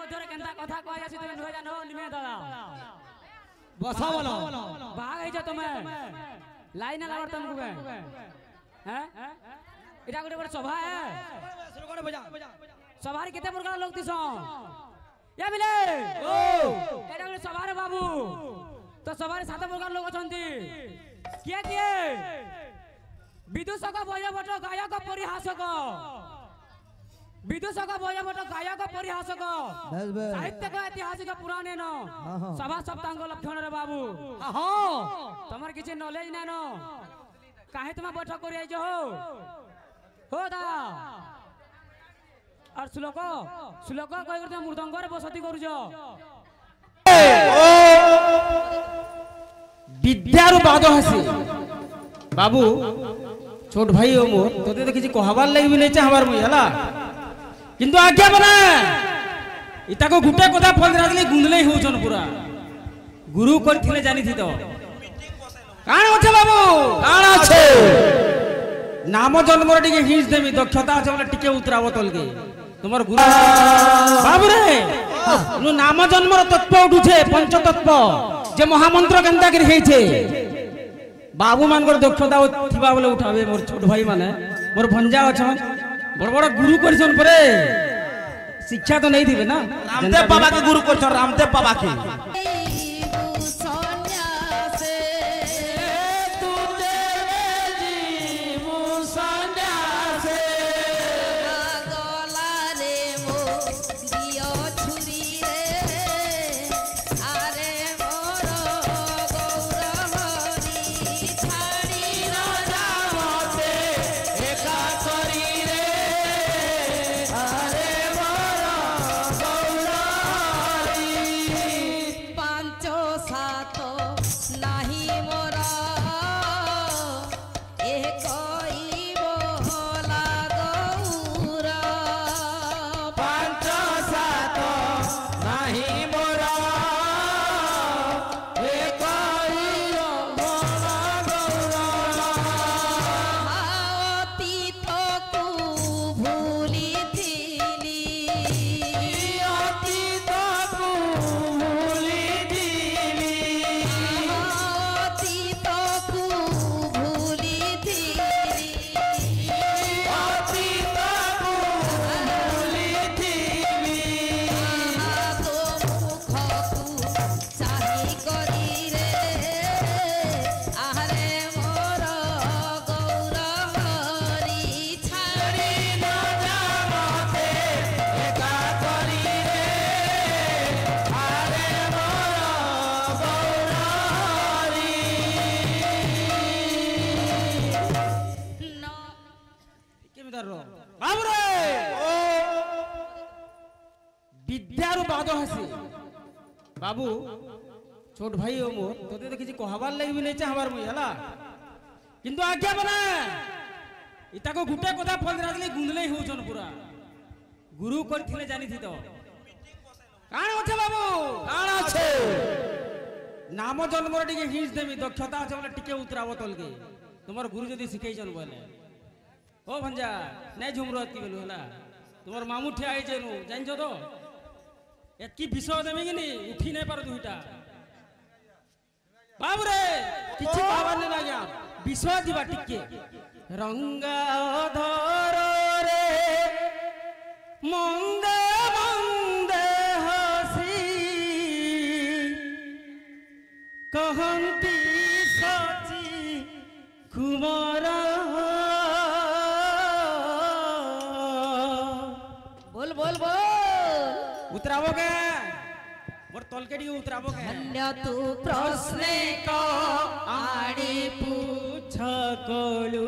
मध्यरे केनता कथा कह जासी तुम नुहे जानो निमे दादा बसा बोलो भाग आइछ तुमे लाइन लागत तुमको के हैं इटा गोटे बड़ सभा है सभा रे केते प्रकार लोग दिस या बिले ओ एटा गोटे सभा रे बाबू तो सभा रे सात प्रकार लोग अछंती किए विदूषक भयभट गायक परिहासक विदूषक भयभट गायक परिहासक साहित्यक ऐतिहासिक पुराण न सभा सप्तांग लक्षण रे बाबू तमर किछि नॉलेज नै न काहे तुम बैठक करि आइज हो दा और श्लोक श्लोक कहि करते मृदंग रे बसती करूछ विद्यारु बाद हसी बाबू छोट भाई हो मोर तोते तो किछि कहबार लागि भी नै चाहबार मुई हला किंतु आज्ञा बना इता को गुटे कथा फल राजले गुंदले होछन पूरा गुरु करथिले जानि थी तो काण होछे बाबू काण আছে नाम जन्म रे टिके हिंस देमी दक्षता আছে बोले टिके उतराव तलके तुमर गुरु बाबू रे नु नाम जन्म रो तत्व उठुछे पंच तत्व जे महामंत्र केनता करी हेछे बाबू मानकर दक्षता थिबा बोले उठावे मोर छोट भाई माने मोर भंजा अछन बड़ बड़ गुरु करछन परे शिक्षा तो नहीं दिबे ना रामदेव बाबा के गुरु करछन रामदेव बाबा के विद्यारु बाद हसी बाबू छोट भाई हो मोर तोते तो किछि कहबार लागि भी नै चाहबार मुई हला किंतु आज्ञा बना इता को गुटे कथा फल राजले गुंदले होछन पूरा गुरु करथिले जानि थी तो काण होछे बाबू काण আছে नाम जन्म रे टिके हिंस देमी दक्षता আছে बोले टिके उतराव तलके तुमर गुरु जदी सिखैछन बोले ओ भंजा नै झुमरत की बोलू हला तुमर मामू ठे आइ जेनु जानजो तो एकी विषय देमी कि नी उठी नै पार दुइटा बाबू रे किछि कहबार नै लाग्या विषय दिबा टिके रंगा धर रे मंगे मंगे हसी कहंती सची कुमारा बोल बोल बोल उतरावो के मोर तलकेडी उतरावो के धन्य तू प्रश्न को आड़ी पूछ कलू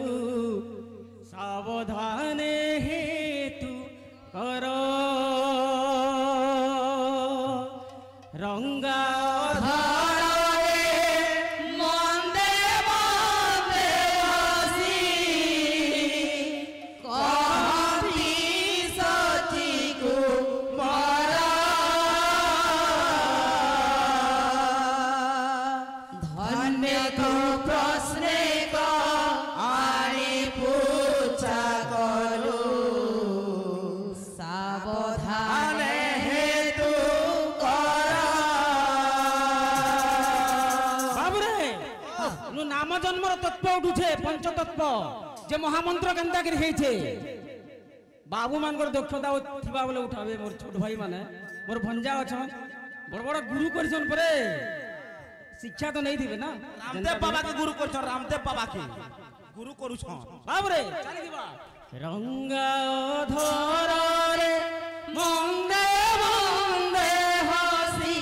सावधान हेतु करो रंगा तत्व उठुछे पंचतत्व जे महामंत्र केनता कर हेछे बाबू मानकर दक्षता थिबा बोले उठावे मोर छोट भाई माने मोर भंजा अछन बड़ बड़ गुरु करछन परे शिक्षा तो नहीं दिबे ना रामदेव बाबा के गुरु करछन रामदेव बाबा के गुरु करूछन बाप रे चली दिबा रंगा धर रे मंदे मंदे हसी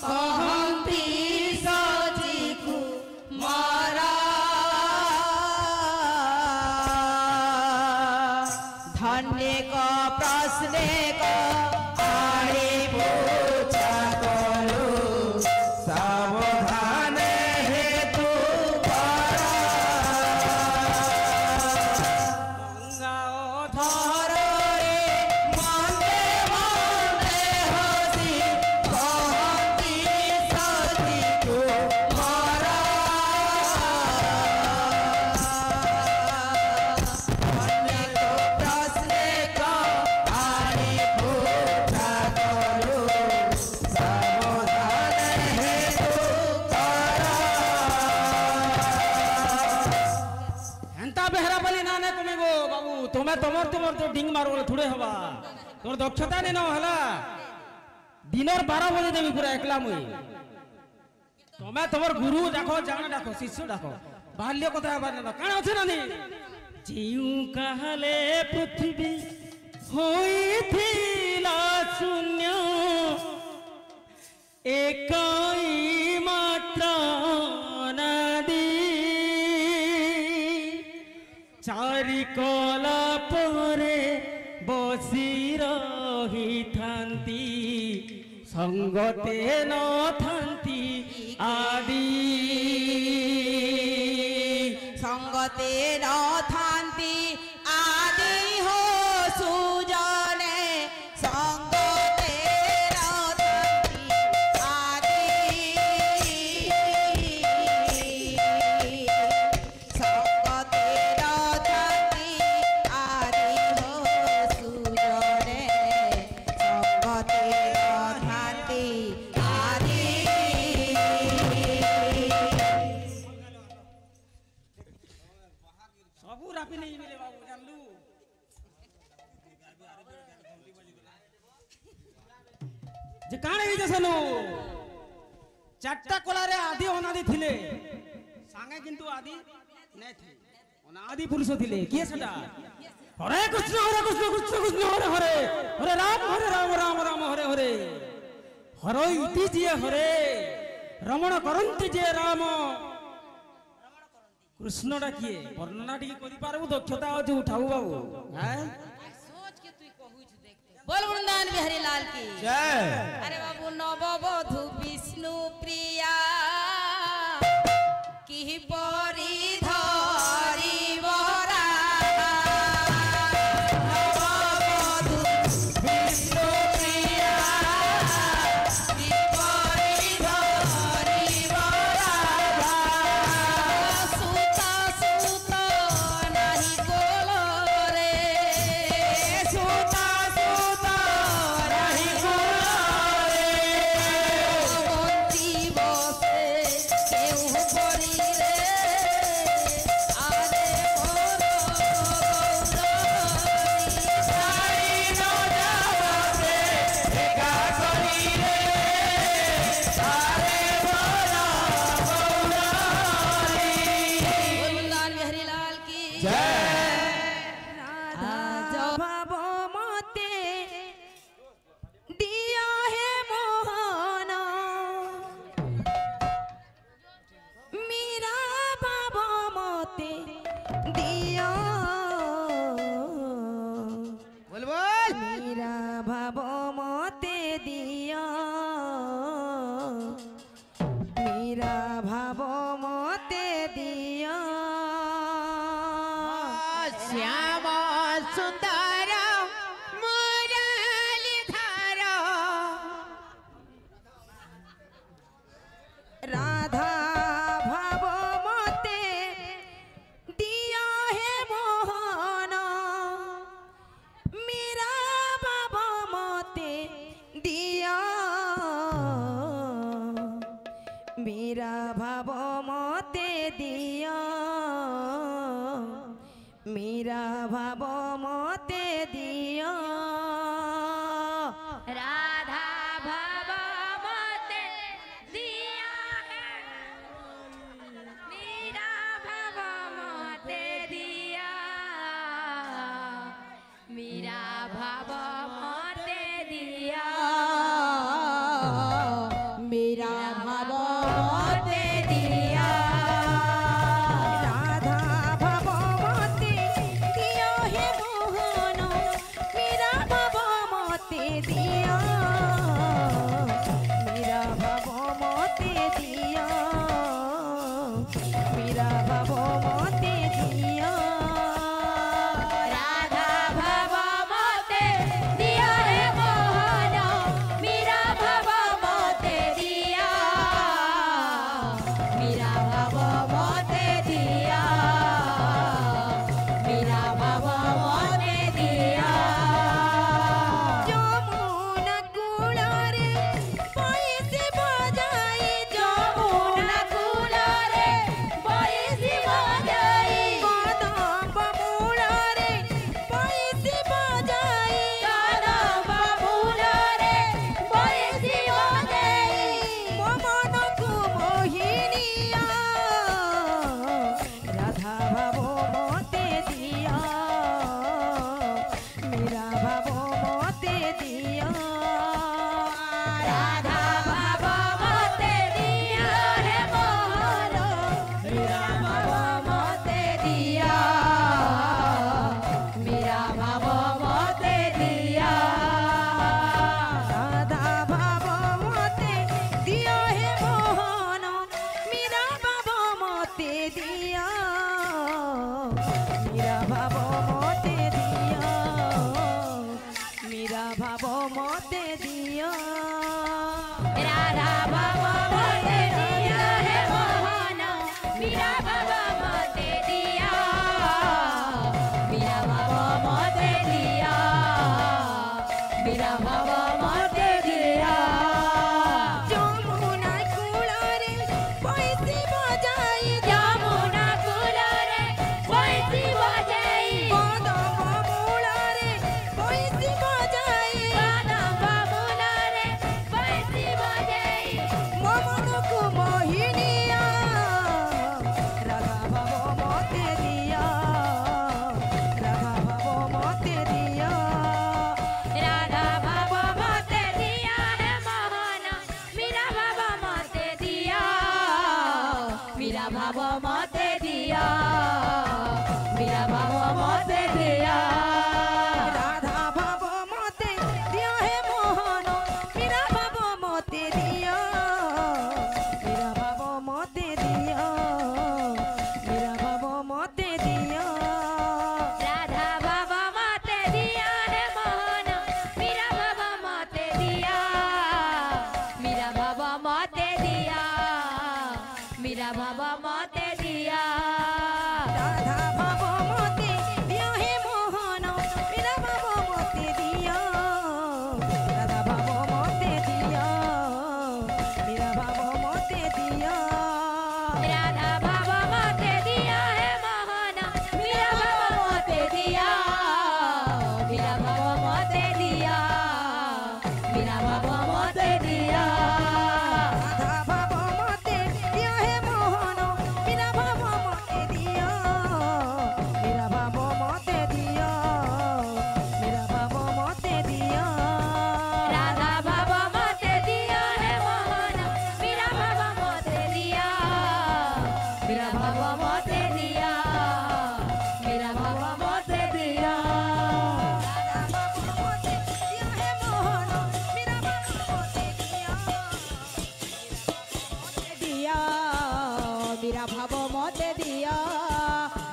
कहंती सजी कुमारा धन्य का प्रश्न का आड़े पूछा करो सावधान हेतु धर रे मंदे मंदे हसी कहंती सजी कुमारा धन्य को प्रश्न का आड़े पूछा करो सावधान हेतु एंता बेहरा बली नाने कमेबो बाबू तुम्हें तुमर तो डिंग मारो बोले थोड़े हवा तुम दक्षता नहीं न हला दिनर 12 बजे देवी पूरा एकला मुई तुम्हें तुमर गुरु डाको जान डाको शिष्य डाको बाल्य कथा हवा न काण अछि नानी जीउ कहले पृथ्वी होइथिला शून्य एकाई मात्र नदी चारि कला परे बसी रही थांती संगते न थांती आदि संगते न थांती आदि हो सुजने संगते न थांती आदि संगते न थांती आदि हो सुजने संगते न थांती आदि सबू रापी नहीं मिले बाबू जानलू जे काणे ही जसनो चारटा कोला रे आदि अनादि थिले सांगे किंतु आदि नै थी अनादि पुरुष थिले किए सेटा हरे कृष्ण कृष्ण कृष्ण हरे हरे हरे राम राम राम हरे हरे हर इति जे हरे रमण करंती जे राम कृष्णटा किए वर्णना टी करि पारबु दक्षता अछि उठाऊ बाबू हैं सोच के तू कहू छ देखते बोल वृंदावन बिहारी लाल की जय अरे बाबू नववधू विष्णु प्रिया की परी धरी बरा नववधू विष्णु प्रिया की परी धरी बरा सुता सुता नाही कोलो रे सुता सुता नाही कोलो रे मोती बसे केहू परी रे आरे मोर गौरी साई न जावते एका करी रे आरे मोर गौरी वृंदावन बिहारी लाल की राधा जब मते दिया है मोहन मीरा बाबा मते दिया बोल बोल मीरा बाबा मते दिया मीरा भाबो मते दिया श्याम सुंदर मुरलीधर राधा भाबो मते दिया है मोहन मीरा बाबा मते दिया मीरा भाबो मते दिया मीरा भाव मते दियो राधा भाव मते दिया है मीरा भाव मते दिया मीरा भाव मते दिया मीरा भाव मते दिया राधा भाव मते दियो हे मोहन मीरा भाव मते दिया मीरा भाव मते दिया मीरा भाव मते दिया राधा भाव मते दिया हे मोहन मीरा भाव मते दिया मीरा भाव मते दिया मीरा भाव मते दिया যমুনা কুলারে পয়সে বাজাই যমুনা কুলারে বইসি বজাই কদম্ব মূলারে পয়সে বাজাই কদম্ব মূলরে বইসি বজাই মমনকু মোহিনিয়া রাধা ভাব মতে দিয়া মীরা ভাব মতে দিয়া রাধা ভাব মতে দিয়া হে মোহন মীরা ভাব মতে দিয়া মীরা ভাব মতে দিয়া রাধা ভাব মতে দিয়া হে মোহন মীরা ভাব মতে দিয়া মীরা ভাব মতে দিয়া মীরা ভাব মতে দিয়া রাধা ভাব মতে দিয়া হে মোহন মীরা ভাব মতে দিয়া মীরা ভাব মতে দিয়া মীরা ভাব মতে দিয়া যমুনা কুলারে পয়সে বাজাই যমুনা কুলরে বইসি বজাই কদম্ব মূলারে পয়সে বাজাই কদম্ব মূলরে বইসি বজাই মমনকু মোহিনিয়া রাধা ভাব মতে দিয়া রাধা ভাব মতে দিয়া রাধা ভাব মতে দিয়া হে মোহন মীরা ভাব মতে দিয়া মীরা ভাব মতে দিয়া মীরা ভাব মতে দিয়া রাধা ভাব মতে দিয়া হে মোহন মীরা ভাব মতে দিয়া মীরা ভাব মতে দিয়া মীরা ভাব মতে দিয়া রাধা ভাব মতে দিয়া হে মোহন মীরা ভাব মতে দিয়া মীরা ভাব মতে দিয়া মীরা ভাব মতে দিয়া রাধা ভাব মতে দিয়া হে মোহন মীরা ভাব মতে দিয়া রাধা ভাব মতে দিয়া মীরা ভাব মতে দিয়া রাধা ভাব মতে দিয়া হে মোহন মীরা ভাব মতে দিয়া মীরা ভাব মতে দিয়া মীরা ভাব মতে দিয়া রাধা ভাব মতে দিয়া হে মোহন মীরা ভাব মতে দিয়া মীরা ভাব মতে দিয়া মীরা ভাব মতে দিয়া রাধা ভাব মতে দিয়া হে মোহন মীরা ভাব মতে দিয়া মীরা ভাব মতে দিয়া মীরা ভাব মতে দিয়া মীরা ভাব মতে দিয়া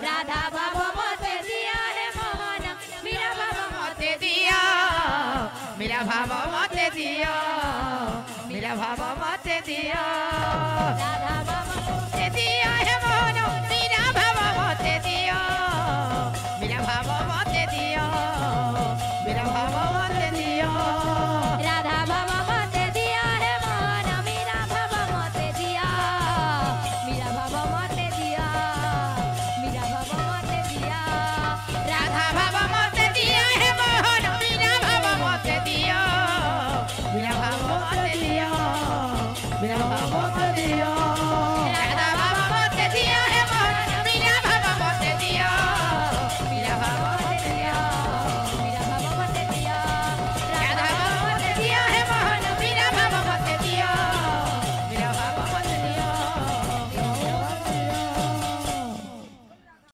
রাধা ভাব মতে দিয়া হে মোহন মীরা ভাব মতে দিয়া मेरा भाव मते दियो मेरा भाव मते दियो রাধা ভাব मते दियो हे मोहनो मेरा भाव मते दियो मेरा भाव मते दियो मेरा भाव मते दियो রাধা ভাব মতে দিয়া হে মোহন মীরা ভাব মতে দিয়া মীরা ভাব মতে দিয়া মীরা ভাব মতে দিয়া मेरा भाव